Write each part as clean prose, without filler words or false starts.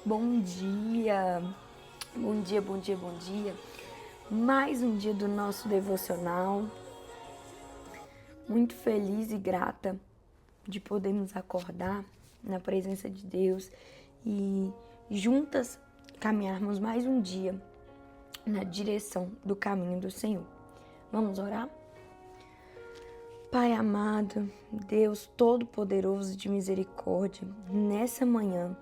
Bom dia, bom dia, bom dia, bom dia. Mais um dia do nosso devocional. Muito feliz e grata de podermos acordar na presença de Deus e juntas caminharmos mais um dia na direção do caminho do Senhor. Vamos orar? Pai amado, Deus Todo-Poderoso de misericórdia, nessa manhã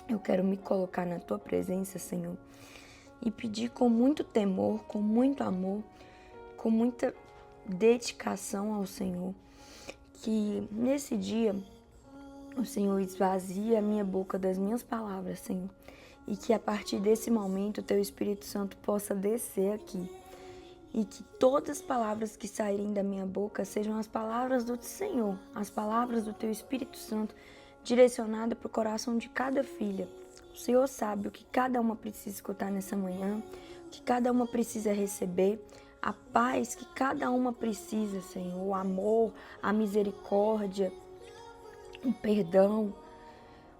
eu quero me colocar na Tua presença, Senhor, e pedir com muito temor, com muito amor, com muita dedicação ao Senhor, que nesse dia o Senhor esvazie a minha boca das minhas palavras, Senhor, e que a partir desse momento o Teu Espírito Santo possa descer aqui e que todas as palavras que saírem da minha boca sejam as palavras do Senhor, as palavras do Teu Espírito Santo direcionada para o coração de cada filha. O Senhor sabe o que cada uma precisa escutar nessa manhã, o que cada uma precisa receber, a paz que cada uma precisa, Senhor, o amor, a misericórdia, o perdão.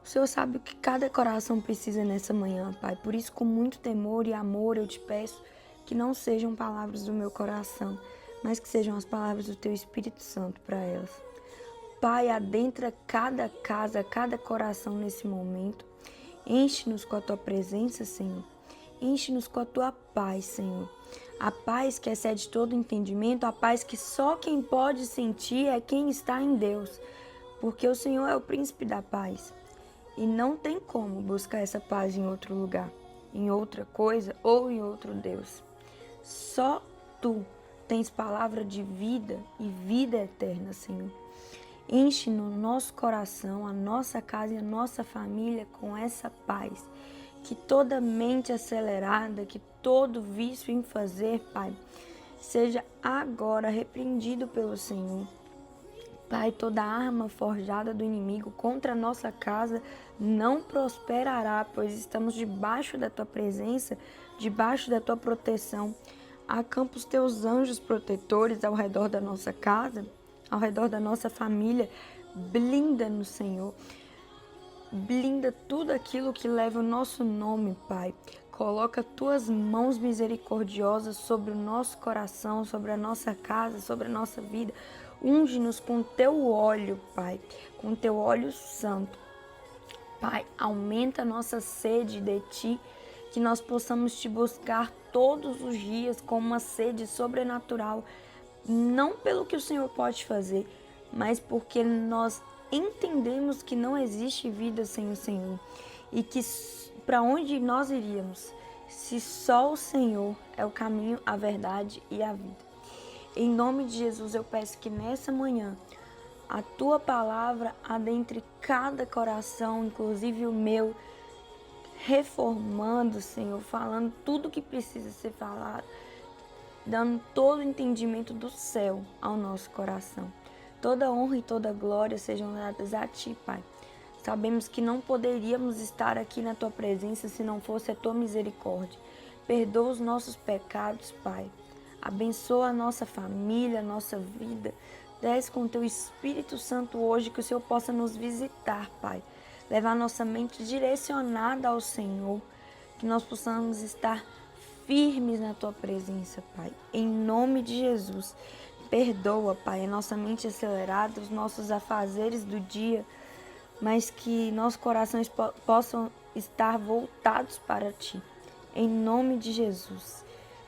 O Senhor sabe o que cada coração precisa nessa manhã, Pai. Por isso, com muito temor e amor, eu te peço que não sejam palavras do meu coração, mas que sejam as palavras do Teu Espírito Santo para elas. Pai, adentra cada casa, cada coração nesse momento. Enche-nos com a Tua presença, Senhor. Enche-nos com a Tua paz, Senhor. A paz que excede todo entendimento, a paz que só quem pode sentir é quem está em Deus. Porque o Senhor é o príncipe da paz. E não tem como buscar essa paz em outro lugar, em outra coisa ou em outro Deus. Só Tu tens palavra de vida e vida eterna, Senhor. Enche no nosso coração, a nossa casa e a nossa família com essa paz. Que toda mente acelerada, que todo vício em fazer, Pai, seja agora repreendido pelo Senhor. Pai, toda arma forjada do inimigo contra a nossa casa não prosperará, pois estamos debaixo da Tua presença, debaixo da Tua proteção. Acampa os Teus anjos protetores ao redor da nossa casa, ao redor da nossa família. Blinda-nos, Senhor. Blinda tudo aquilo que leva o nosso nome, Pai. Coloca Tuas mãos misericordiosas sobre o nosso coração, sobre a nossa casa, sobre a nossa vida. Unge-nos com Teu óleo, Pai, com Teu óleo santo. Pai, aumenta a nossa sede de Ti, que nós possamos Te buscar todos os dias com uma sede sobrenatural, não pelo que o Senhor pode fazer, mas porque nós entendemos que não existe vida sem o Senhor e que para onde nós iríamos se só o Senhor é o caminho, a verdade e a vida. Em nome de Jesus, eu peço que nessa manhã a Tua palavra adentre cada coração, inclusive o meu, reformando, Senhor, falando tudo que precisa ser falado, dando todo o entendimento do céu ao nosso coração. Toda honra e toda glória sejam dadas a Ti, Pai. Sabemos que não poderíamos estar aqui na Tua presença se não fosse a Tua misericórdia. Perdoa os nossos pecados, Pai. Abençoa a nossa família, a nossa vida. Desce com o Teu Espírito Santo hoje, que o Senhor possa nos visitar, Pai. Levar nossa mente direcionada ao Senhor, que nós possamos estar firmes na Tua presença, Pai. Em nome de Jesus, perdoa, Pai, a nossa mente acelerada, os nossos afazeres do dia, mas que nossos corações possam estar voltados para Ti. Em nome de Jesus,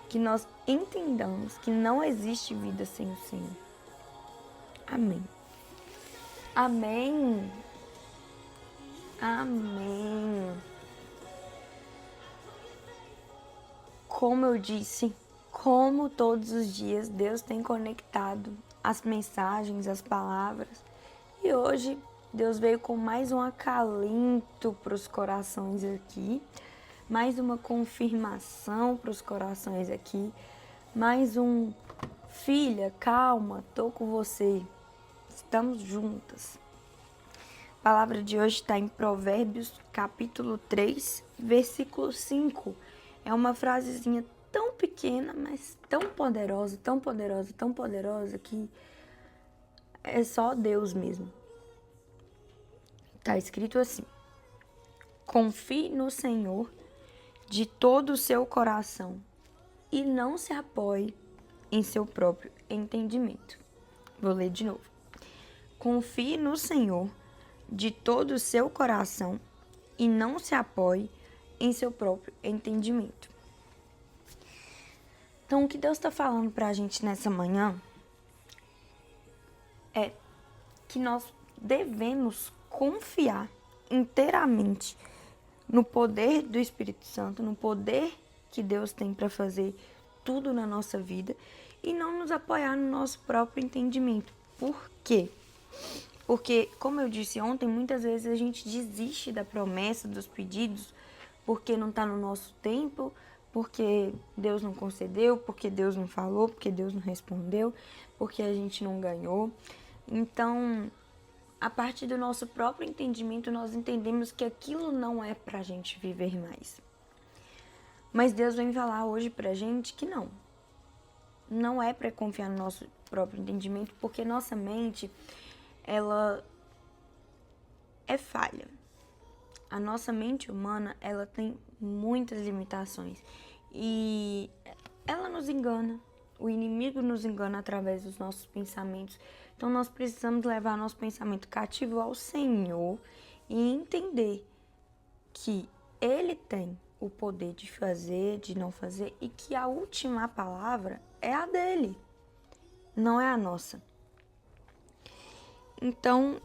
que nós entendamos que não existe vida sem o Senhor. Amém. Amém. Amém. Como eu disse, como todos os dias, Deus tem conectado as mensagens, as palavras. E hoje, Deus veio com mais um acalento para os corações aqui, mais uma confirmação para os corações aqui, mais um: filha, calma, tô com você, estamos juntas. A palavra de hoje está em Provérbios, capítulo 3, versículo 5. É uma frasezinha tão pequena, mas tão poderosa, tão poderosa, tão poderosa, que é só Deus mesmo. Está escrito assim: Confie no Senhor de todo o seu coração e não se apoie em seu próprio entendimento. Vou ler de novo. Confie no Senhor de todo o seu coração e não se apoie em seu próprio entendimento. Então, o que Deus está falando para a gente nessa manhã é que nós devemos confiar inteiramente no poder do Espírito Santo, no poder que Deus tem para fazer tudo na nossa vida e não nos apoiar no nosso próprio entendimento. Por quê? Porque, como eu disse ontem, muitas vezes a gente desiste da promessa, dos pedidos, porque não está no nosso tempo, porque Deus não concedeu, porque Deus não falou, porque Deus não respondeu, porque a gente não ganhou. Então, a partir do nosso próprio entendimento, nós entendemos que aquilo não é para a gente viver mais. Mas Deus vem falar hoje para a gente que não é para confiar no nosso próprio entendimento, porque nossa mente, ela é falha. A nossa mente humana, ela tem muitas limitações e ela nos engana. O inimigo nos engana através dos nossos pensamentos. Então, nós precisamos levar nosso pensamento cativo ao Senhor e entender que Ele tem o poder de fazer, de não fazer e que a última palavra é a dele, não é a nossa. Então,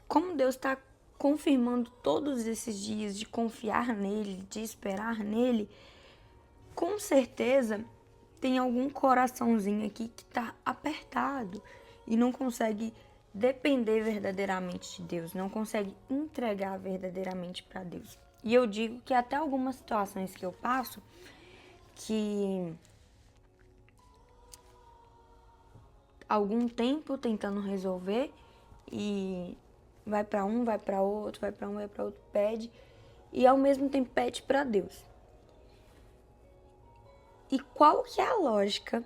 como Deus está confirmando todos esses dias de confiar nele, de esperar nele, com certeza tem algum coraçãozinho aqui que está apertado e não consegue depender verdadeiramente de Deus, não consegue entregar verdadeiramente para Deus. E eu digo que até algumas situações que eu passo, que algum tempo tentando resolver e vai para um, vai para outro, vai para um, vai para outro, pede e ao mesmo tempo pede para Deus. E qual que é a lógica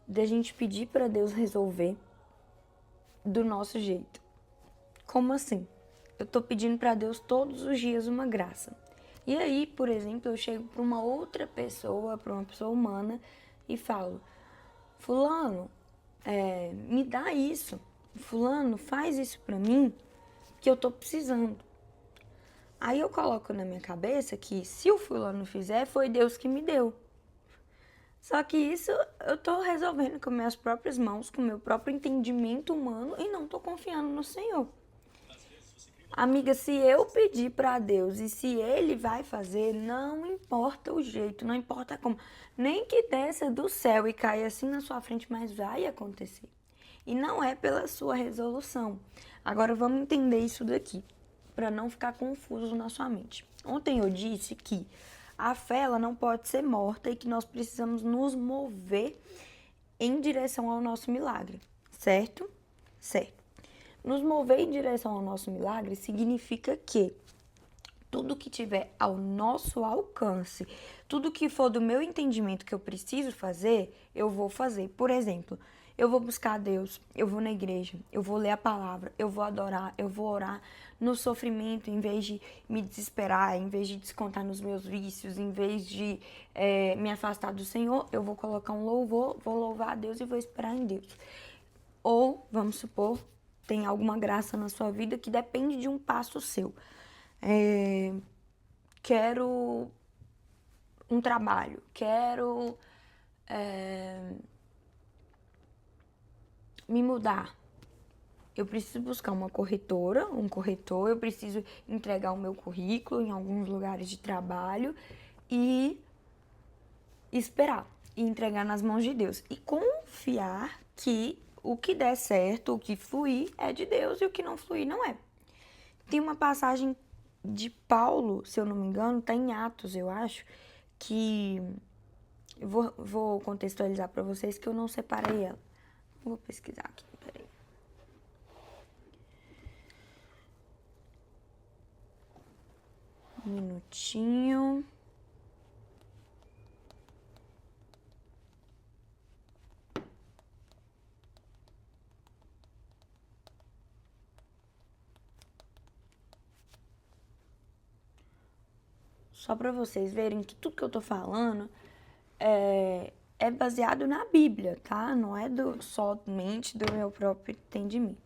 da gente pedir para Deus resolver do nosso jeito? Como assim? Eu tô pedindo para Deus todos os dias uma graça. E aí, por exemplo, eu chego para uma outra pessoa, para uma pessoa humana e falo: fulano, me dá isso. Fulano, faz isso para mim que eu tô precisando. Aí eu coloco na minha cabeça que se o fulano fizer, foi Deus que me deu. Só que isso eu tô resolvendo com minhas próprias mãos, com meu próprio entendimento humano e não tô confiando no Senhor. Amiga, se eu pedir para Deus e se Ele vai fazer, não importa o jeito, não importa como. Nem que desça do céu e caia assim na sua frente, mas vai acontecer. E não é pela sua resolução. Agora vamos entender isso daqui, para não ficar confuso na sua mente. Ontem eu disse que a fé ela não pode ser morta e que nós precisamos nos mover em direção ao nosso milagre, certo? Certo. Nos mover em direção ao nosso milagre significa que tudo que tiver ao nosso alcance, tudo que for do meu entendimento que eu preciso fazer, eu vou fazer. Por exemplo, eu vou buscar a Deus, eu vou na igreja, eu vou ler a palavra, eu vou adorar, eu vou orar no sofrimento, em vez de me desesperar, em vez de descontar nos meus vícios, em vez de me afastar do Senhor, eu vou colocar um louvor, vou louvar a Deus e vou esperar em Deus. Ou, vamos supor, tem alguma graça na sua vida que depende de um passo seu. Quero um trabalho, quero me mudar. Eu preciso buscar uma corretora, um corretor, eu preciso entregar o meu currículo em alguns lugares de trabalho e esperar e entregar nas mãos de Deus. E confiar que o que der certo, o que fluir é de Deus e o que não fluir não é. Tem uma passagem de Paulo, se eu não me engano, tá em Atos, eu acho, que eu vou contextualizar para vocês que eu não separei ela. Vou pesquisar aqui, peraí. Um minutinho. só para vocês verem que tudo que eu tô falando é baseado na Bíblia, tá? Não é somente do meu próprio entendimento.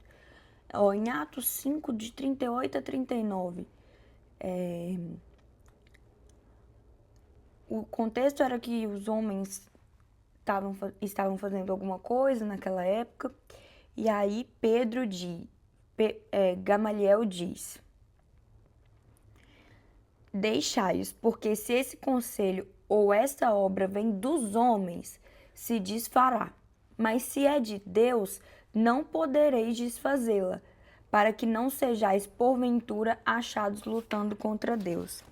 Ó, em Atos 5, de 38 a 39, o contexto era que os homens estavam fazendo alguma coisa naquela época, e aí Gamaliel diz: deixai-os, porque se esse conselho ou essa obra vem dos homens, se desfará. Mas se é de Deus, não podereis desfazê-la, para que não sejais porventura achados lutando contra Deus.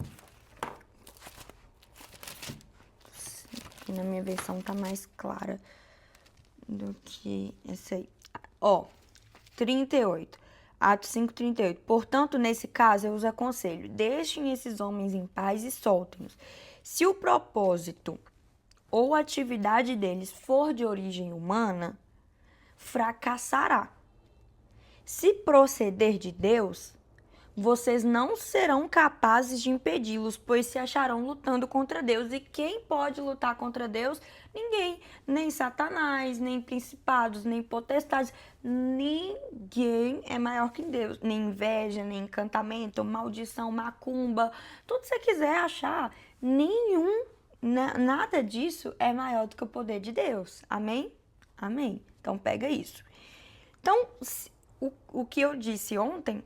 Aqui na minha versão tá mais clara do que essa aí. Ó, 38. Atos 5:38. Portanto, nesse caso, eu os aconselho: deixem esses homens em paz e soltem-os. Se o propósito ou a atividade deles for de origem humana, fracassará. Se proceder de Deus, vocês não serão capazes de impedi-los, pois se acharão lutando contra Deus. E quem pode lutar contra Deus? Ninguém. Nem Satanás, nem principados, nem potestades. Ninguém é maior que Deus. Nem inveja, nem encantamento, maldição, macumba. Tudo que você quiser achar. Nada disso é maior do que o poder de Deus. Amém? Amém. Então pega isso. Então, o que eu disse ontem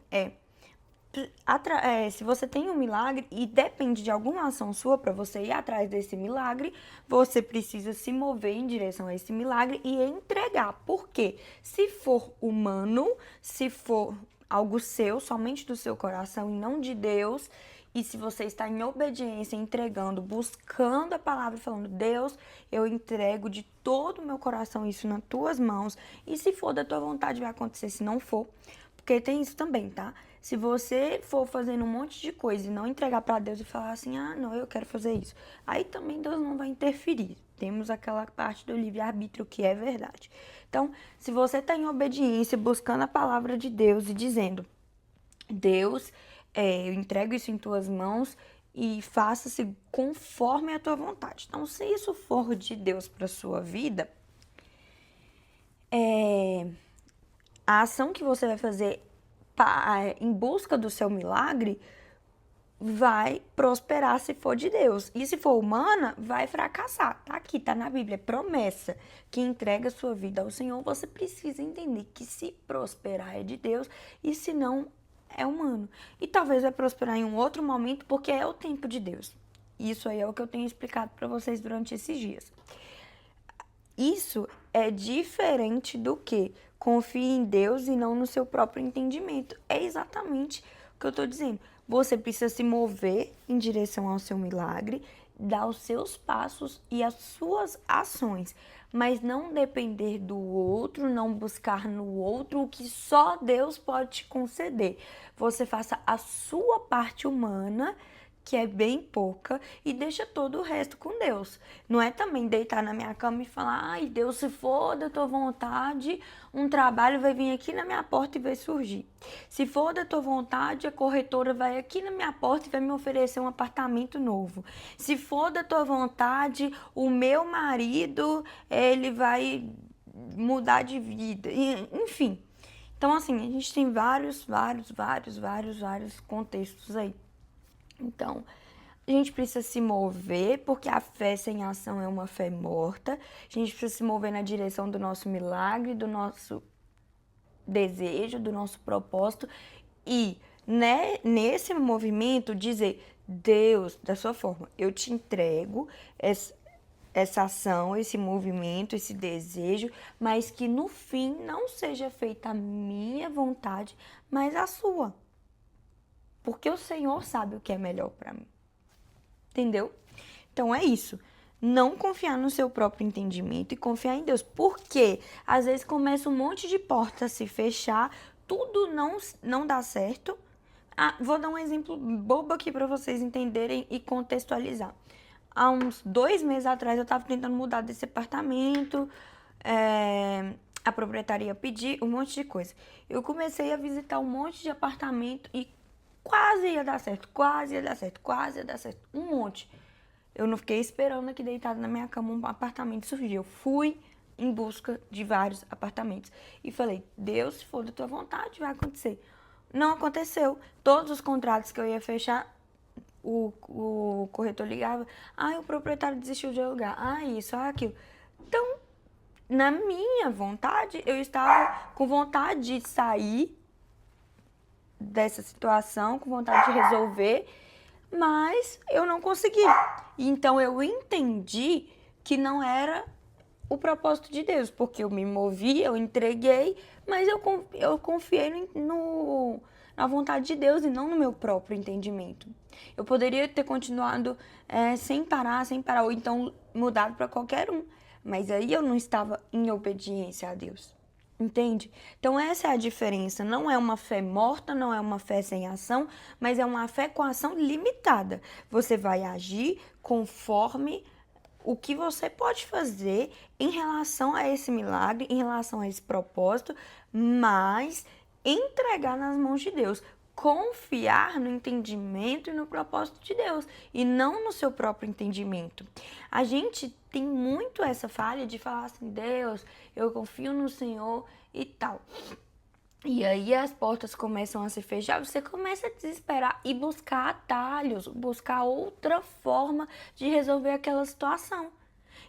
se você tem um milagre e depende de alguma ação sua para você ir atrás desse milagre, você precisa se mover em direção a esse milagre e entregar. Por quê? Se for humano, se for algo seu, somente do seu coração e não de Deus, e se você está em obediência, entregando, buscando a palavra e falando: Deus, eu entrego de todo o meu coração isso nas tuas mãos, e se for da tua vontade vai acontecer, se não for, porque tem isso também, tá? Se você for fazendo um monte de coisa e não entregar para Deus e falar assim: ah, não, eu quero fazer isso, aí também Deus não vai interferir. Temos aquela parte do livre-arbítrio que é verdade. Então, se você está em obediência, buscando a palavra de Deus e dizendo: Deus, eu entrego isso em tuas mãos e faça-se conforme a tua vontade. Então, se isso for de Deus para sua vida, a ação que você vai fazer em busca do seu milagre vai prosperar se for de Deus. E se for humana, vai fracassar. Tá aqui, tá na Bíblia, é promessa. Que entrega a sua vida ao Senhor, você precisa entender que se prosperar é de Deus e se não, é humano. E talvez vai prosperar em um outro momento, porque é o tempo de Deus. Isso aí é o que eu tenho explicado para vocês durante esses dias. Isso é diferente do que confie em Deus e não no seu próprio entendimento. É exatamente o que eu estou dizendo. Você precisa se mover em direção ao seu milagre, dar os seus passos e as suas ações, mas não depender do outro, não buscar no outro o que só Deus pode te conceder. Você faça a sua parte humana, que é bem pouca, e deixa todo o resto com Deus. Não é também deitar na minha cama e falar: ai, Deus, se for da tua vontade, um trabalho vai vir aqui na minha porta e vai surgir. Se for da tua vontade, a corretora vai aqui na minha porta e vai me oferecer um apartamento novo. Se for da tua vontade, o meu marido, ele vai mudar de vida. Enfim. Então, assim, a gente tem vários contextos aí. Então, a gente precisa se mover, porque a fé sem ação é uma fé morta. A gente precisa se mover na direção do nosso milagre, do nosso desejo, do nosso propósito. E nesse movimento dizer: Deus, da sua forma, eu te entrego essa ação, esse movimento, esse desejo, mas que no fim não seja feita a minha vontade, mas a sua. Porque o Senhor sabe o que é melhor para mim. Entendeu? Então é isso. Não confiar no seu próprio entendimento e confiar em Deus. Porque às vezes começa um monte de portas a se fechar, tudo não dá certo. Vou dar um exemplo bobo aqui para vocês entenderem e contextualizar. Há uns 2 meses atrás eu estava tentando mudar desse apartamento, a proprietária pediu um monte de coisa. Eu comecei a visitar um monte de apartamento e quase ia dar certo, quase ia dar certo, quase ia dar certo, um monte. Eu não fiquei esperando aqui deitada na minha cama um apartamento surgir. Eu fui em busca de vários apartamentos. E falei, Deus, se for da tua vontade, vai acontecer. Não aconteceu. Todos os contratos que eu ia fechar, o corretor ligava. O proprietário desistiu de alugar. Isso, aquilo. Então, na minha vontade, eu estava com vontade de sair dessa situação, com vontade de resolver, mas eu não consegui. Então eu entendi que não era o propósito de Deus, porque eu me movi, eu entreguei, mas eu confiei na vontade de Deus e não no meu próprio entendimento. Eu poderia ter continuado sem parar, ou então mudado para qualquer um, mas aí eu não estava em obediência a Deus. Entende? Então essa é a diferença. Não é uma fé morta, não é uma fé sem ação, mas é uma fé com ação limitada. Você vai agir conforme o que você pode fazer em relação a esse milagre, em relação a esse propósito, mas entregar nas mãos de Deus. Confiar no entendimento e no propósito de Deus e não no seu próprio entendimento. A gente tem muito essa falha de falar assim, Deus, eu confio no Senhor e tal. E aí as portas começam a se fechar, você começa a desesperar e buscar atalhos, buscar outra forma de resolver aquela situação.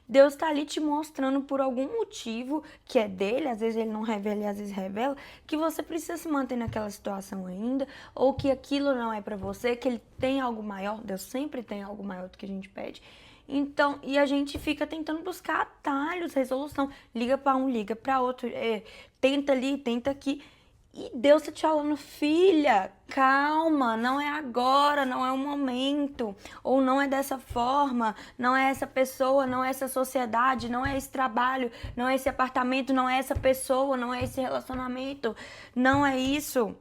Deus está ali te mostrando por algum motivo que é dele, às vezes ele não revela e às vezes revela, que você precisa se manter naquela situação ainda, ou que aquilo não é para você, que ele tem algo maior. Deus sempre tem algo maior do que a gente pede. Então, e a gente fica tentando buscar atalhos, resolução. Liga para um, liga para outro, tenta ali, tenta aqui. E Deus tá te falando, filha, calma, não é agora, não é o momento, ou não é dessa forma, não é essa pessoa, não é essa sociedade, não é esse trabalho, não é esse apartamento, não é essa pessoa, não é esse relacionamento, não é isso.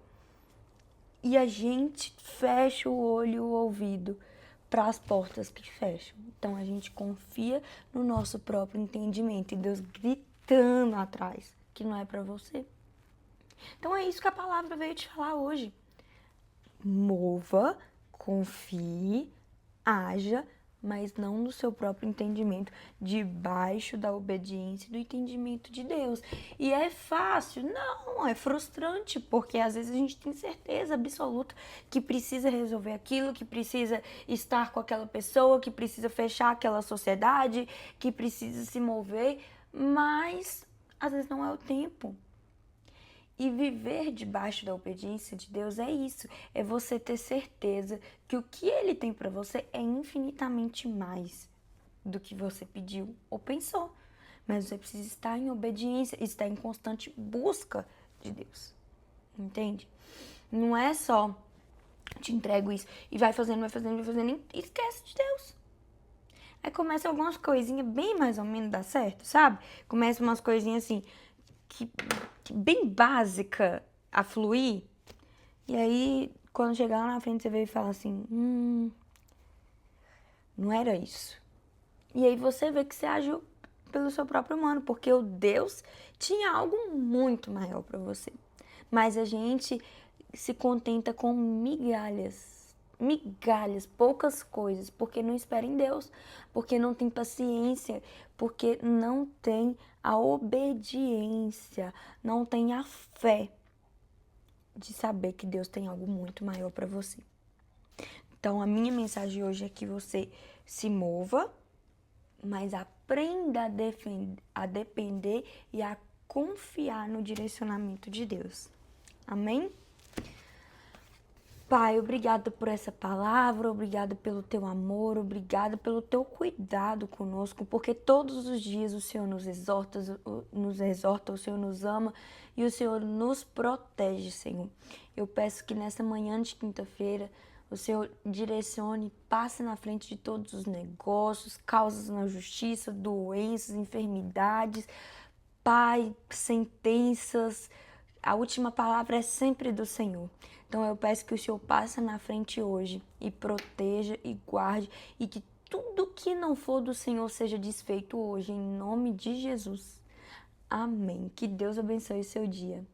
E a gente fecha o olho e o ouvido para as portas que fecham. Então a gente confia no nosso próprio entendimento e Deus gritando atrás que não é para você. Então é isso que a palavra veio te falar hoje. Mova, confie, haja, mas não no seu próprio entendimento, debaixo da obediência e do entendimento de Deus. E é fácil? Não, é frustrante, porque às vezes a gente tem certeza absoluta que precisa resolver aquilo, que precisa estar com aquela pessoa, que precisa fechar aquela sociedade, que precisa se mover, mas às vezes não é o tempo. E viver debaixo da obediência de Deus é isso, é você ter certeza que o que Ele tem para você é infinitamente mais do que você pediu ou pensou. Mas você precisa estar em obediência, estar em constante busca de Deus, entende? Não é só te entrego isso e vai fazendo e esquece de Deus. Aí começa algumas coisinhas bem mais ou menos dá certo, sabe? Começa umas coisinhas assim que bem básica a fluir. E aí, quando chegar lá na frente, você veio e fala assim, não era isso. E aí você vê que você agiu pelo seu próprio humano, porque o Deus tinha algo muito maior para você. Mas a gente se contenta com migalhas, poucas coisas, porque não espera em Deus, porque não tem paciência, porque não tem a obediência, não tem a fé de saber que Deus tem algo muito maior para você. Então, a minha mensagem hoje é que você se mova, mas aprenda a depender e a confiar no direcionamento de Deus. Amém? Pai, obrigada por essa palavra, obrigada pelo teu amor, obrigada pelo teu cuidado conosco, porque todos os dias o Senhor nos exorta, o Senhor nos ama e o Senhor nos protege, Senhor. Eu peço que nessa manhã de quinta-feira o Senhor direcione, passe na frente de todos os negócios, causas na justiça, doenças, enfermidades, Pai, sentenças. A última palavra é sempre do Senhor. Então eu peço que o Senhor passe na frente hoje e proteja e guarde e que tudo que não for do Senhor seja desfeito hoje, em nome de Jesus. Amém. Que Deus abençoe o seu dia.